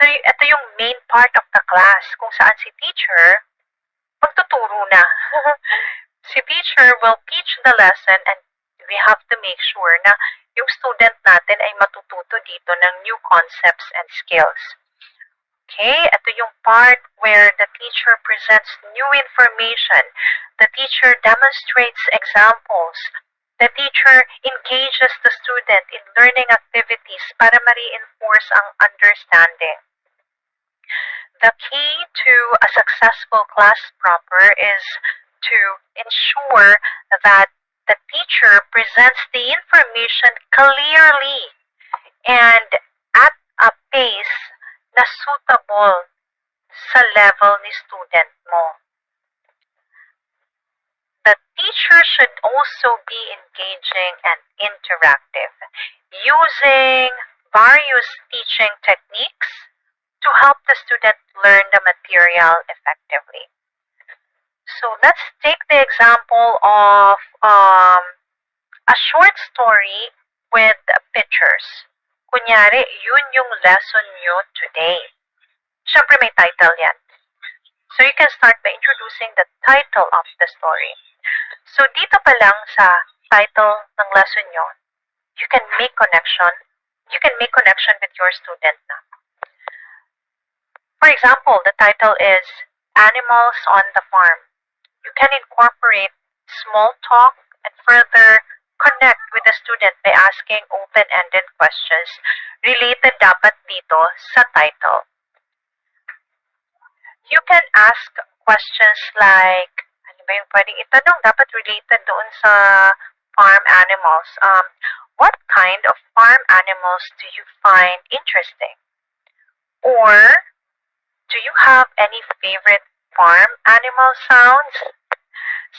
ito yung main part of the class kung saan si teacher magtuturo na. Si teacher will teach the lesson and we have to make sure na yung student natin ay matututo dito ng new concepts and skills. Okay, ito yung part where the teacher presents new information. The teacher demonstrates examples. The teacher engages the student in learning activities para ma-reinforce ang understanding. The key to a successful class proper is to ensure that the teacher presents the information clearly and at a pace na suitable sa level ni student mo. The teacher should also be engaging and interactive, using various teaching techniques to help the student learn the material effectively. So let's take the example of a short story with pictures. Kunyari, yun yung lesson nyo today. Siyempre may title yan. So you can start by introducing the title of the story. So dito pa lang sa title ng lesson nyo, you can make connection. You can make connection with your student na. For example, the title is Animals on the Farm. You can incorporate small talk and further connect with the student by asking open-ended questions related dapat dito sa title. You can ask questions like, ano ba yung pwedeng itanong? Dapat related doon sa farm animals. What kind of farm animals do you find interesting? Or, do you have any favorite farm animal sounds?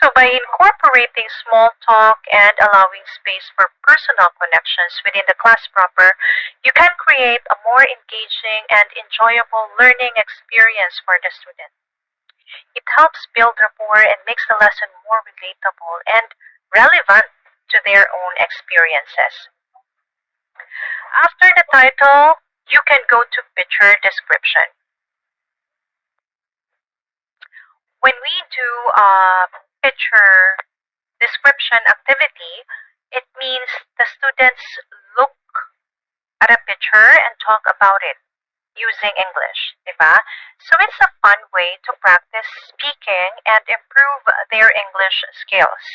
So by incorporating small talk and allowing space for personal connections within the class proper, you can create a more engaging and enjoyable learning experience for the student. It helps build rapport and makes the lesson more relatable and relevant to their own experiences. After the title, you can go to picture description. When we do a picture description activity, it means the students look at a picture and talk about it using English, diba? So it's a fun way to practice speaking and improve their English skills.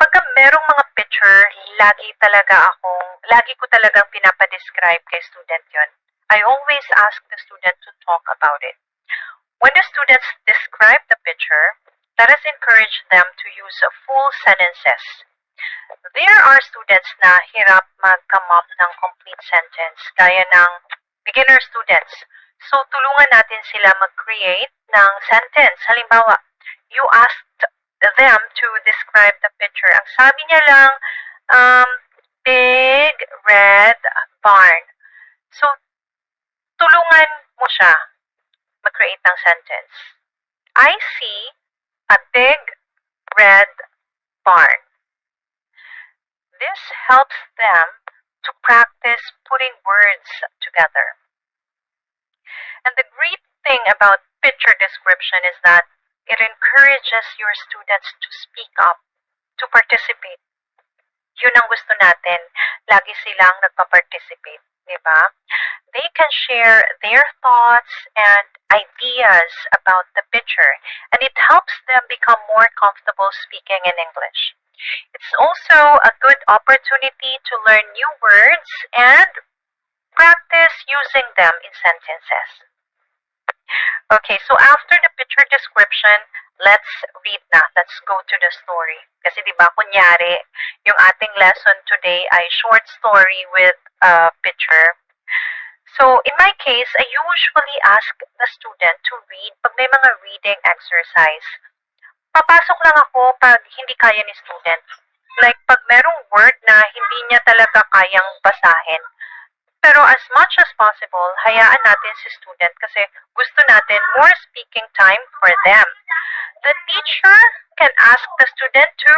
Pagka merong mga picture, lagi ko talagang pinapadescribe kay student yon. I always ask the student to talk about it. When the students describe the picture, let us encourage them to use full sentences. There are students na hirap mag-come up ng complete sentence, gaya ng beginner students. So, tulungan natin sila mag-create ng sentence. Halimbawa, you asked them to describe the picture. Ang sabi niya lang, big red barn. So, tulungan mo siya mag-create ng sentence. I see a big red barn. This helps them to practice putting words together. And the great thing about picture description is that it encourages your students to speak up, to participate. Yun ang gusto natin. Lagi silang nagpa-participate. Diba? They can share their thoughts and ideas about the picture, and it helps them become more comfortable speaking in English. It's also a good opportunity to learn new words and practice using them in sentences. Okay, so after the picture description, let's read na. Let's go to the story. Kasi diba, kunyari, yung ating lesson today ay short story with a picture. So, in my case, I usually ask the student to read pag may mga reading exercise. Papasok lang ako pag hindi kaya ni student. Like, pag merong word na hindi niya talaga kayang basahin. Pero as much as possible, hayaan natin si student kasi gusto natin more speaking time for them. The teacher can ask the student to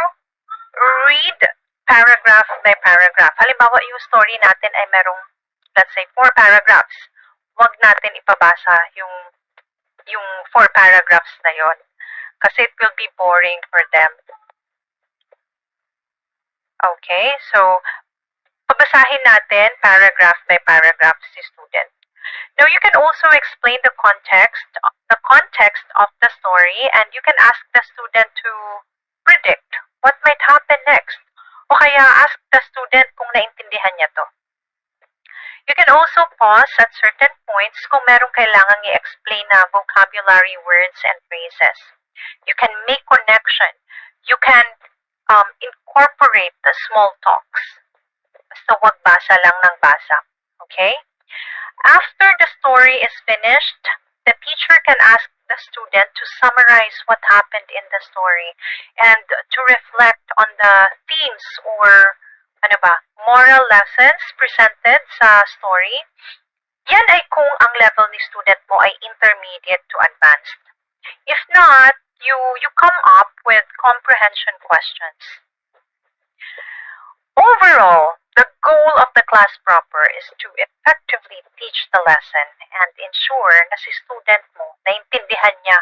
read paragraph by paragraph. Halimbawa, yung story natin ay merong, let's say, 4 paragraphs. wag natin ipabasa yung 4 paragraphs na yon kasi it will be boring for them. Okay, so babasahin natin paragraph by paragraph si student. Now, you can also explain the context of the story, and you can ask the student to predict what might happen next. O kaya ask the student kung naintindihan niya to. You can also pause at certain points kung merong kailangang i-explain na vocabulary, words, and phrases. You can make connection. You can incorporate the small talks. Basta wag basa lang ng basa. Okay? After the story is finished, the teacher can ask the student to summarize what happened in the story and to reflect on the themes or moral lessons presented sa story. Yan ay kung ang level ni student mo ay intermediate to advanced. If not, you come up with comprehension questions. Overall, the goal of the class proper is to effectively teach the lesson and ensure na si student mo naintindihan niya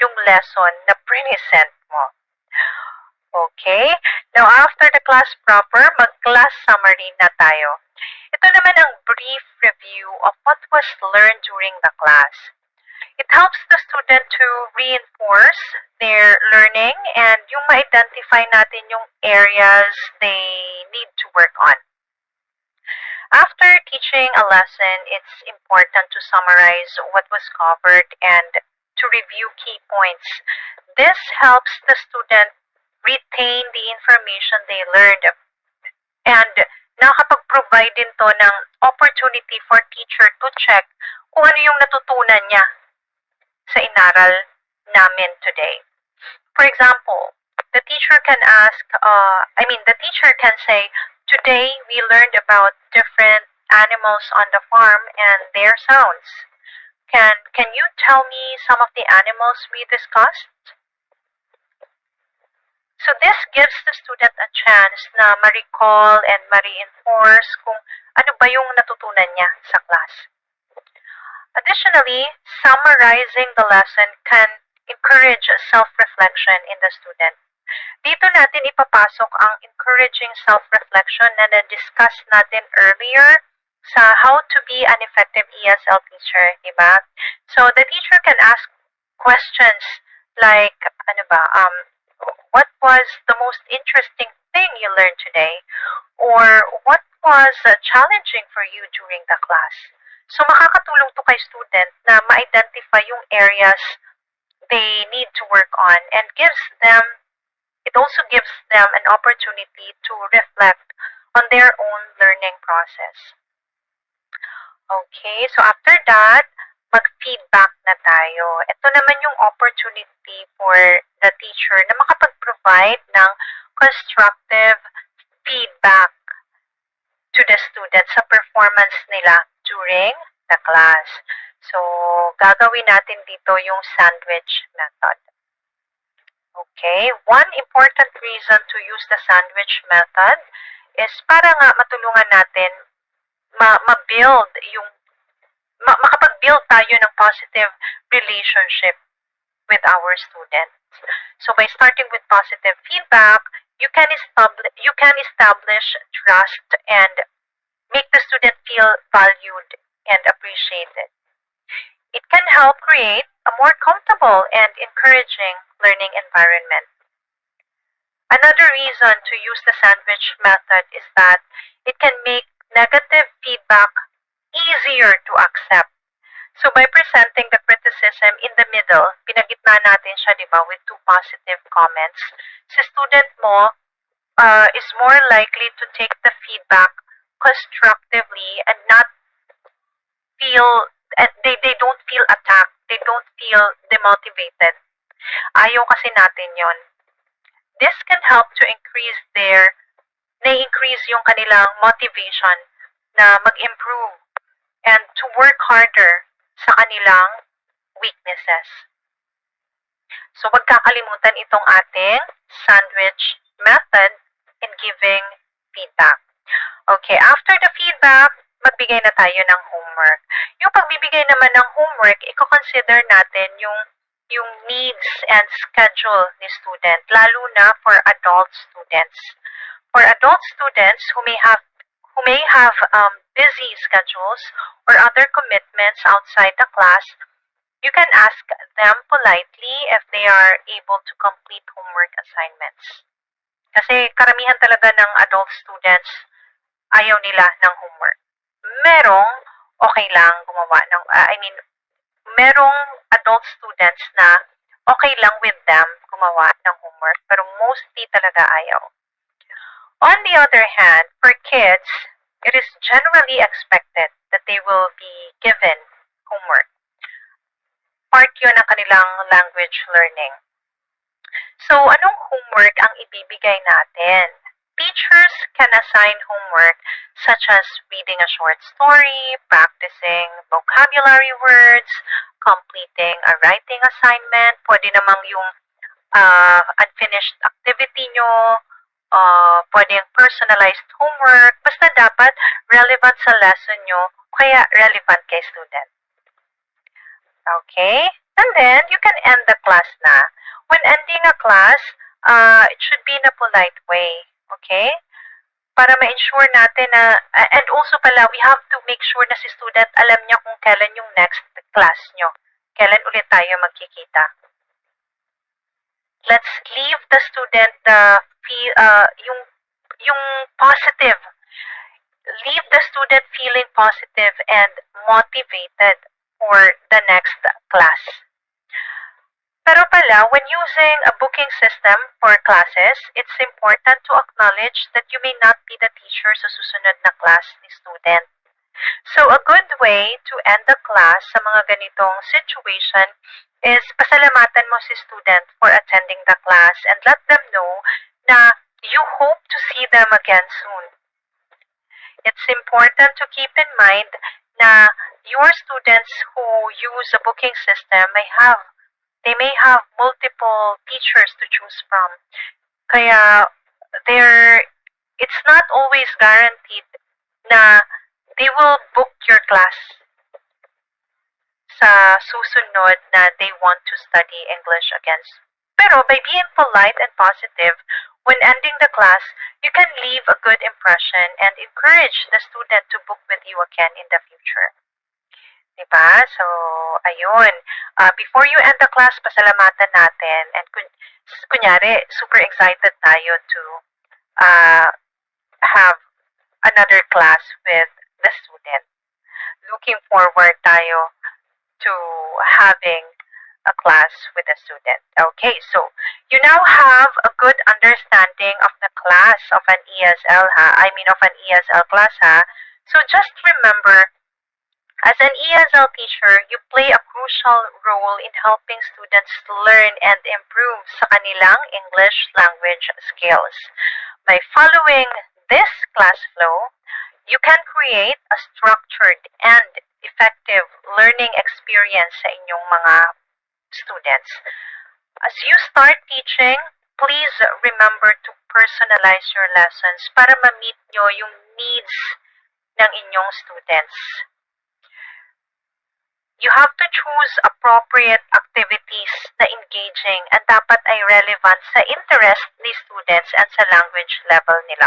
yung lesson na present mo. Okay? Now, after the class proper, mag-class summary na tayo. Ito naman ang brief review of what was learned during the class. It helps the student to reinforce their learning and yung ma-identify natin yung areas they need to work on. After teaching a lesson, it's important to summarize what was covered and to review key points. This helps the student retain the information they learned and nakakapag-provide din to ng opportunity for teacher to check kung ano yung natutunan niya sa inaral namin today. For example, the teacher can say, today we learned about different animals on the farm and their sounds. Can you tell me some of the animals we discussed? So this gives the student a chance na ma-recall and ma-reinforce kung ano ba yung natutunan niya sa class. Additionally, summarizing the lesson can encourage self-reflection in the student. Dito natin ipapasok ang encouraging self-reflection na na-discuss natin earlier sa how to be an effective ESL teacher, diba? So the teacher can ask questions like, what was the most interesting thing you learned today? Or what was challenging for you during the class? So makakatulong to kay student na ma-identify yung areas they need to work on and it also gives them an opportunity to reflect on their own learning process. Okay, so after that, mag-feedback na tayo. Ito naman yung opportunity for the teacher na makapag-provide ng constructive feedback to the students sa performance nila during the class. So, gagawin natin dito yung sandwich method. Okay, one important reason to use the sandwich method is para nga matulungan natin makapag-build tayo ng positive relationship with our students. So, by starting with positive feedback, you can establish trust and make the student feel valued and appreciated. It can help create a more comfortable and encouraging learning environment. Another reason to use the sandwich method is that it can make negative feedback easier to accept. So by presenting the criticism in the middle, pinagitna natin siya, di ba, with 2 positive comments, si student mo is more likely to take the feedback constructively and not feel, they don't feel attacked, they don't feel demotivated. Ayaw kasi natin yon. This can help to increase yung kanilang motivation na mag-improve and to work harder sa kanilang weaknesses. So, wag kakalimutan itong ating sandwich method in giving feedback. Okay, after the feedback, magbigay na tayo ng homework. Yung pagbibigay naman ng homework, i-consider natin yung needs and schedule ni student, lalo na for adult students. For adult students who may have busy schedules or other commitments outside the class, you can ask them politely if they are able to complete homework assignments. Kasi karamihan talaga ng adult students, ayaw nila ng homework. Merong okay lang gumawa ng, merong adult students na okay lang with them gumawa ng homework, pero mostly talaga ayaw. On the other hand, for kids, it is generally expected that they will be given homework. Part yun ng kanilang language learning. So, anong homework ang ibibigay natin? Teachers can assign homework such as reading a short story, practicing vocabulary words, completing a writing assignment, pwede namang yung unfinished activity nyo, pwede yung personalized homework, basta dapat relevant sa lesson nyo, kaya relevant kay student. Okay? And then, you can end the class na. When ending a class, it should be in a polite way. Okay? Para ma-ensure natin na, and also pala, we have to make sure na si student alam niya kung kailan yung next class nyo. Kailan ulit tayo magkikita. Let's leave the student yung positive. Leave the student feeling positive and motivated for the next class. Pero pala, when using a booking system for classes, it's important to acknowledge that you may not be the teacher sa susunod na class ni student. So, a good way to end the class sa mga ganitong situation is pasalamatan mo si student for attending the class and let them know na you hope to see them again soon. It's important to keep in mind na your students who use a booking system may have multiple teachers to choose from. Kaya it's not always guaranteed na they will book your class sa susunod na they want to study English again. Pero by being polite and positive, when ending the class, you can leave a good impression and encourage the student to book with you again in the future. Diba? So, ayun. Before you end the class, pasalamatan natin. And kunyari, super excited tayo to have another class with the student. Looking forward tayo to having a class with the student. Okay, so you now have a good understanding of the class of an ESL, of an ESL class, So just remember, as an ESL teacher, you play a crucial role in helping students learn and improve sa kanilang English language skills. By following this class flow, you can create a structured and effective learning experience sa inyong mga students. As you start teaching, please remember to personalize your lessons para ma-meet nyo yung needs ng inyong students. You have to choose appropriate activities na engaging and dapat ay relevant sa interest ni students and sa language level nila.